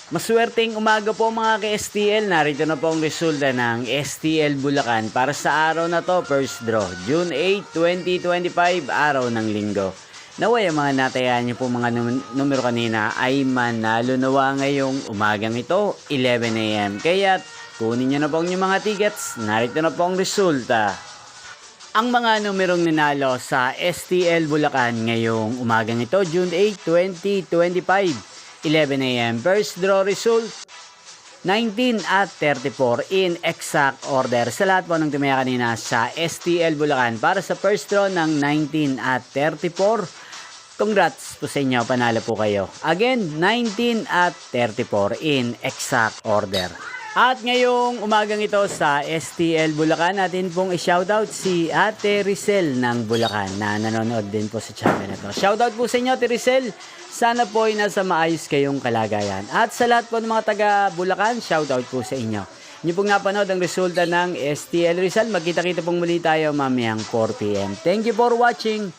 Maswerteng umaga po mga ka-STL. Narito na po ang resulta ng STL Bulacan para sa araw na to, first draw, June 8, 2025, araw ng linggo. Naway ang mga natayaan niyo po mga numero kanina ay manalo nawa ngayong umagang ito, 11 AM. Kaya kunin niyo na po ang inyong mga tickets. Narito na po ang resulta. Ang mga numerong ninalo sa STL Bulacan ngayong umagang ito, June 8, 2025. 11 AM. First draw result, 19 at 34 in exact order. Sa lahat po ng tumaya kanina sa STL Bulacan para sa first draw ng 19 at 34. Congrats po sa inyo, panalo po kayo. Again, 19 at 34 in exact order. At ngayong umagang ito sa STL Bulacan, natin pong i-shoutout si Ate Rizel ng Bulacan na nanonood din po sa channel na to. Shoutout po sa inyo, Ate Rizel. Sana po ay nasa maayos kayong kalagayan. At sa lahat po ng mga taga Bulacan, shoutout po sa inyo. Inyo pong napanood ang resulta ng STL Rizal. Magkita-kita pong muli tayo mamayang 4 PM. Thank you for watching.